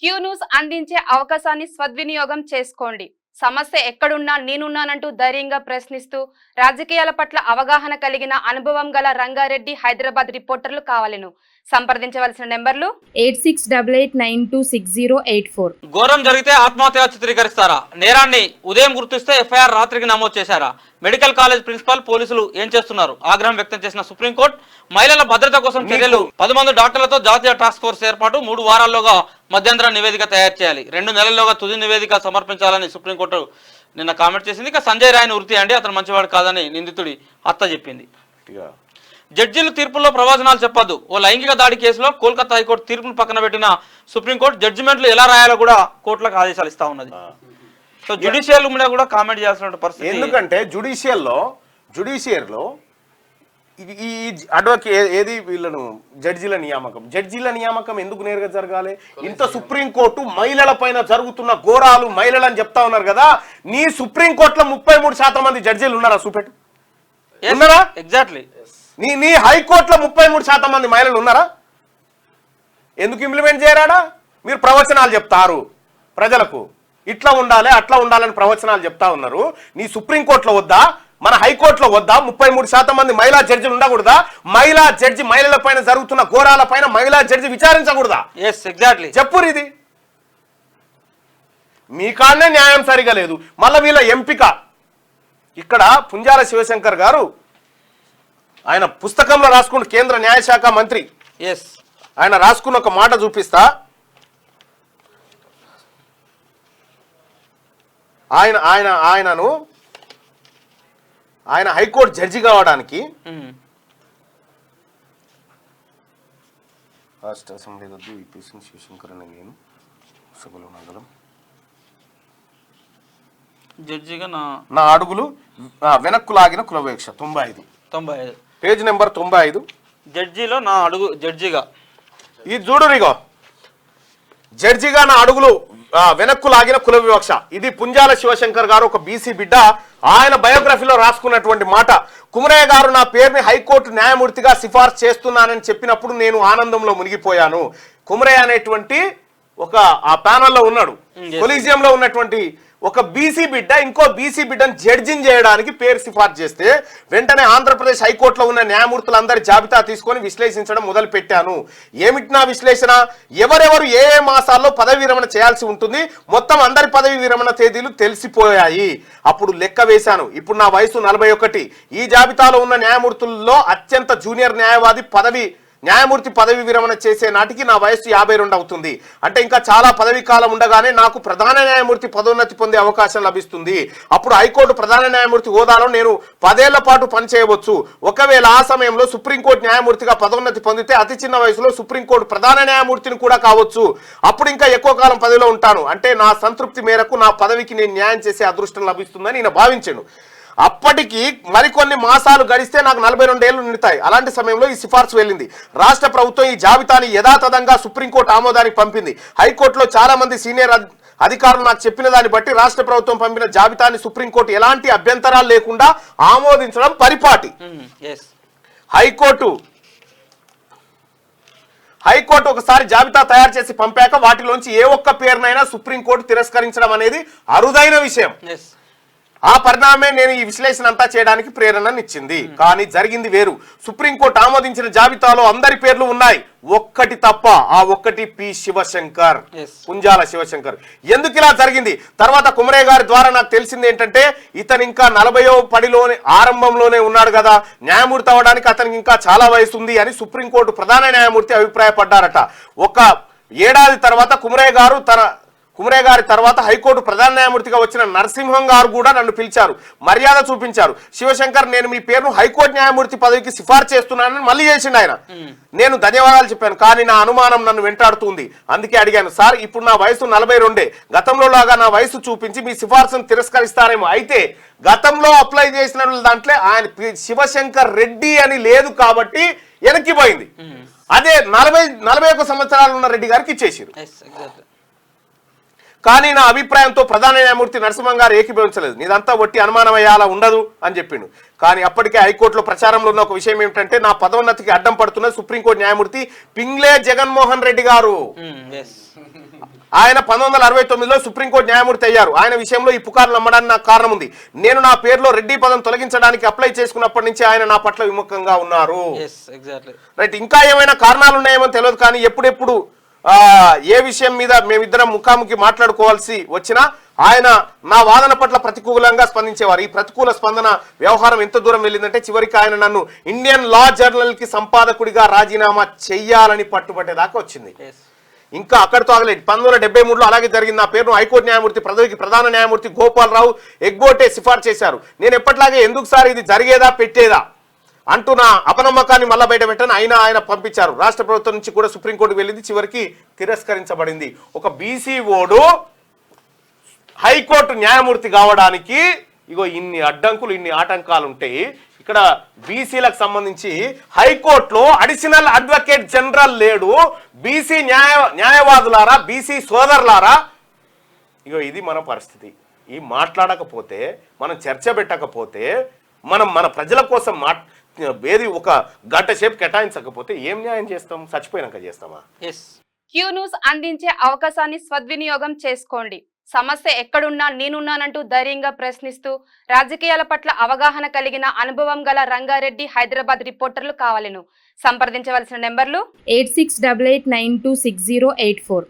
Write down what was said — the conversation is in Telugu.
క్యూ న్యూస్ అందించే అవకాశాన్ని సద్వినియోగం చేసుకోండి. సమస్య ఎక్కడున్నా నేనున్నానంటూ ధైర్యంగా ప్రశ్నిస్తూ రాజకీయాల పట్ల అవగాహన కలిగిన అనుభవం గల రంగారెడ్డి హైదరాబాద్ రిపోర్టర్లు కావాలను. సంప్రదించవలసిన నెంబర్లు 8688926084. ఘోరం జరిగితే ఆత్మహత్య చిత్రీకరిస్తారా? నేరాన్ని ఉదయం గుర్తిస్తే ఎఫ్ఐఆర్ రాత్రికి నమోదు చేశారా? మెడికల్ కాలేజ్ ప్రిన్సిపల్ పోలీసులు ఏం చేస్తున్నారు? ఆగ్రహం వ్యక్తం చేసిన సుప్రీంకోర్టు మహిళల భద్రత కోసం చర్యలు. 10 మంది డాక్టర్లతో జాతీయ టాస్క్ ఫోర్స్ ఏర్పాటు. 3 వారాల్లోగా మధ్యంతర నివేదిక తయారు చేయాలి. 2 నెలల్లోగా తుది నివేదిక సమర్పించాలని సుప్రీంకోర్టు నిన్న కామెంట్ చేసింది. ఇక సంజయ్ రాయ్ని వృత్తి అండి, అతను మంచివాడు కాదని నిందితుడి అత్త చెప్పింది. జడ్జీలు తీర్పుల్లో ప్రవచనాలు చెప్పొద్దు. ఓ లైంగిక దాడి కేసులో కోల్కతా హైకోర్టు తీర్పును పక్కన పెట్టిన సుప్రీంకోర్టు జడ్జిమెంట్లు ఎలా రాయాలో కూడా కోర్టులకు ఆదేశాలు ఇస్తా ఉన్నది. సో జ్యుడిషియల్ మీద కూడా కామెంట్ చేయాల్సిన పరిస్థితి. ఎందుకంటే జుడిషియర్లో ఈ అడ్వకేట్ ఏది వీళ్ళను జడ్జీల నియామకం ఎందుకు నేరుగా జరగాలి? ఇంత సుప్రీంకోర్టు మహిళల పైన జరుగుతున్న ఘోరాలు మహిళలని చెప్తా ఉన్నారు కదా. నీ సుప్రీంకోర్టులో 33% మంది జడ్జీలు ఉన్నారా? చూపెట్టు. ఉన్నారా? ఎగ్జాక్ట్లీ. నీ హైకోర్టులో 33% మంది మహిళలు ఉన్నారా? ఎందుకు ఇంప్లిమెంట్ చేయరాడా? మీరు ప్రవచనాలు చెప్తారు ప్రజలకు, ఇట్లా ఉండాలి అట్లా ఉండాలని ప్రవచనాలు చెప్తా ఉన్నారు. నీ సుప్రీంకోర్టులో వద్దా, మన హైకోర్టులో వద్దా 33% మంది మహిళా జడ్జిలు ఉండకూడదా? మహిళా జడ్జి మహిళల పైన జరుగుతున్న ఘోరాల పైన మహిళా జడ్జి విచారించకూడదా? ఎగ్జాక్ట్లీ. చెప్పురు. ఇది మీ కాడనే న్యాయం సరిగా లేదు. మళ్ళీ వీళ్ళ ఎంపిక ఇక్కడ పుంజాల శివశంకర్ గారు ఆయన పుస్తకంలో రాసుకున్న కేంద్ర న్యాయశాఖ మంత్రి ఆయన రాసుకున్న ఒక మాట చూపిస్తా. ఆయన హైకోర్టు జడ్జి కావడానికి రాష్ట్ర అసెంబ్లీ రద్దు శివశంకర్ అనే నేను సభలో నగలం జడ్జిగా నా అడుగులు వెనక్కు లాగిన కులవేక్ష 95 పేజ్ నెంబర్ 95. జడ్జిలో నా అడుగు జడ్జిగా ఈ చూడురిగో జడ్జిగా నా అడుగులు వెనక్కు లాగిన కుల వివక్ష. ఇది పుంజాల శివశంకర్ గారు ఒక బీసీ బిడ్డ ఆయన బయోగ్రఫీలో రాసుకున్నటువంటి మాట. కుమరయ్య గారు నా పేరుని హైకోర్టు న్యాయమూర్తిగా సిఫార్సు చేస్తున్నానని చెప్పినప్పుడు నేను ఆనందంలో మునిగిపోయాను. కుమరయ్య అనేటువంటి ఒక ఆ ప్యానల్లో ఉన్నాడు. కొలీజియంలో ఉన్నటువంటి ఒక బీసీ బిడ్డ ఇంకో బీసీ బిడ్డను జడ్జిని చేయడానికి పేరు సిఫార్సు చేస్తే వెంటనే ఆంధ్రప్రదేశ్ హైకోర్టులో ఉన్న న్యాయమూర్తులందరి జాబితా తీసుకొని విశ్లేషించడం మొదలు పెట్టాను. ఏమిటి నా విశ్లేషణ? ఎవరెవరు ఏ మాసాల్లో పదవి విరమణ చేయాల్సి ఉంటుంది, మొత్తం అందరి పదవి విరమణ తేదీలు తెలిసిపోయాయి. అప్పుడు లెక్క వేశాను. ఇప్పుడు నా వయసు 41. ఈ జాబితాలో ఉన్న న్యాయమూర్తుల్లో అత్యంత జూనియర్ న్యాయమూర్తి పదవి విరమణ చేసే నాటికి నా వయసు 52 అవుతుంది. అంటే ఇంకా చాలా పదవి కాలం ఉండగానే నాకు ప్రధాన న్యాయమూర్తి పదోన్నతి పొందే అవకాశం లభిస్తుంది. అప్పుడు హైకోర్టు ప్రధాన న్యాయమూర్తి హోదాలో నేను 10 ఏళ్ల పాటు పనిచేయవచ్చు. ఒకవేళ ఆ సమయంలో సుప్రీంకోర్టు న్యాయమూర్తిగా పదోన్నతి పొందితే అతి చిన్న వయసులో సుప్రీంకోర్టు ప్రధాన న్యాయమూర్తిని కూడా కావచ్చు. అప్పుడు ఇంకా ఎక్కువ కాలం పదవిలో ఉంటాను. అంటే నా సంతృప్తి మేరకు నా పదవికి నేను న్యాయం చేసే అదృష్టం లభిస్తుందని నేను భావించాను. అప్పటికి మరికొన్ని మాసాలు గడిస్తే నాకు 42 ఏళ్లు నిండుతాయి. అలాంటి సమయంలో ఈ సిఫార్సు వెళ్ళింది. రాష్ట్ర ప్రభుత్వం ఈ జాబితాని యథాతథంగా సుప్రీంకోర్టు ఆమోదానికి పంపింది. హైకోర్టులో చాలా మంది సీనియర్ అధికారులు నాకు చెప్పిన దాన్ని బట్టి రాష్ట్ర ప్రభుత్వం పంపిన జాబితాని సుప్రీంకోర్టు ఎలాంటి అభ్యంతరాలు లేకుండా ఆమోదించడం పరిపాటి. హైకోర్టు ఒకసారి జాబితా తయారు చేసి పంపాక వాటిలోంచి ఏ ఒక్క పేరునైనా సుప్రీంకోర్టు తిరస్కరించడం అనేది అరుదైన విషయం. ఆ పరిణామమే నేను ఈ విశ్లేషణ అంతా చేయడానికి ప్రేరణనిచ్చింది. కానీ జరిగింది వేరు. సుప్రీంకోర్టు ఆమోదించిన జాబితాలో అందరి పేర్లు ఉన్నాయి, ఒక్కటి తప్ప. ఆ ఒక్కటి పి శివశంకర్, పుంజాల శివశంకర్. ఎందుకు ఇలా జరిగింది? తర్వాత కుమరయ్య గారి ద్వారా నాకు తెలిసింది ఏంటంటే ఇతను ఇంకా 40వ పడిలోనే ఆరంభంలోనే ఉన్నాడు కదా, న్యాయమూర్తి అవడానికి అతనికి ఇంకా చాలా వయసు ఉంది అని సుప్రీంకోర్టు ప్రధాన న్యాయమూర్తి అభిప్రాయపడ్డారట. ఒక ఏడాది తర్వాత కుమరయ్య గారి తర్వాత హైకోర్టు ప్రధాన న్యాయమూర్తిగా వచ్చిన నరసింహం గారు కూడా నన్ను పిలిచారు, మర్యాద చూపించారు. శివశంకర్, నేను మీ పేరును హైకోర్టు న్యాయమూర్తి పదవికి సిఫార్సు చేస్తున్నానని మళ్ళీ చేసిండు ఆయన. నేను ధన్యవాదాలు చెప్పాను. కానీ నా అనుమానం నన్ను వెంటాడుతుంది. అందుకే అడిగాను, సార్ ఇప్పుడు నా వయసు 42, గతంలో లాగా నా వయసు చూపించి మీ సిఫార్సును తిరస్కరిస్తారేమో. అయితే గతంలో అప్లై చేసిన దాంట్లో ఆయన శివశంకర్ రెడ్డి అని లేదు కాబట్టి వెనక్కిపోయింది. అదే 41 సంవత్సరాలు ఉన్న రెడ్డి గారికి ఇచ్చేసారు. కానీ నా అభిప్రాయంతో ప్రధాన న్యాయమూర్తి నరసింహం గారు ఏకీభవించలేదు. నీదంతా వట్టి అనుమానం అయ్యేలా ఉండదు అని చెప్పిండు. కానీ అప్పటికే హైకోర్టులో ప్రచారంలో ఉన్న ఒక విషయం ఏమిటంటే నా పదోన్నతికి అడ్డం పడుతున్న సుప్రీంకోర్టు న్యాయమూర్తి పింగ్లే జగన్మోహన్ రెడ్డి గారు. ఆయన 1969లో సుప్రీంకోర్టు న్యాయమూర్తి అయ్యారు. ఆయన విషయంలో ఈ పుకార్లు నమ్మడానికి నాకు కారణం ఉంది. నేను నా పేరులో రెడ్డి పదం తొలగించడానికి అప్లై చేసుకున్నప్పటి నుంచి ఆయన నా పట్ల విముఖంగా ఉన్నారు. రైట్, ఇంకా ఏమైనా కారణాలు ఉన్నాయేమో తెలియదు, కానీ ఎప్పుడెప్పుడు ఏ విషయం మీద మేమిద్దరం ముఖాముఖి మాట్లాడుకోవాల్సి వచ్చినా ఆయన నా వాదన పట్ల ప్రతికూలంగా స్పందించేవారు. ఈ ప్రతికూల స్పందన వ్యవహారం ఎంత దూరం వెళ్ళిందంటే చివరికి ఆయన నన్ను ఇండియన్ లా జర్నల్ కి సంపాదకుడిగా రాజీనామా చెయ్యాలని పట్టుబట్టేదాకా వచ్చింది. ఇంకా అక్కడితో ఆగలేదు. 1973లో అలాగే జరిగింది. నా పేరును హైకోర్టు న్యాయమూర్తి పదవికి ప్రధాన న్యాయమూర్తి గోపాలరావు ఎగ్గోటే సిఫార్సు చేశారు. నేను ఎప్పటిలాగే ఎందుకు సార్ ఇది జరిగేదా పెట్టేదా అంటూ నా అపనమ్మకాన్ని మళ్ళా బయట పెట్టని ఆయన పంపించారు. రాష్ట్ర ప్రభుత్వం నుంచి కూడా సుప్రీంకోర్టుకు వెళ్ళింది, చివరికి తిరస్కరించబడింది. ఒక బీసీ ఓడు హైకోర్టు న్యాయమూర్తి కావడానికి ఇగో ఇన్ని అడ్డంకులు, ఇన్ని ఆటంకాలు ఉంటాయి. ఇక్కడ బీసీలకు సంబంధించి హైకోర్టులో అడిషనల్ అడ్వకేట్ జనరల్ లేడు. బీసీ న్యాయవాదులారా, బీసీ సోదరులారా, ఇగో ఇది మన పరిస్థితి. ఈ మాట్లాడకపోతే, మనం చర్చ పెట్టకపోతే, మనం మన ప్రజల కోసం ఏది ఒక గంట సేపు కేటాయించకపోతే ఏం న్యాయం చేస్తాం? చచ్చిపోయినాక చేస్తామా? క్యూ న్యూస్ అందించే అవకాశాన్ని సద్వినియోగం చేసుకోండి. సమస్య ఎక్కడున్నా నేనున్నానంటూ ధైర్యంగా ప్రశ్నిస్తూ రాజకీయాల పట్ల అవగాహన కలిగిన అనుభవం గల రంగారెడ్డి హైదరాబాద్ రిపోర్టర్లు కావాలను సంప్రదించవలసిన నెంబర్లు 8688926084.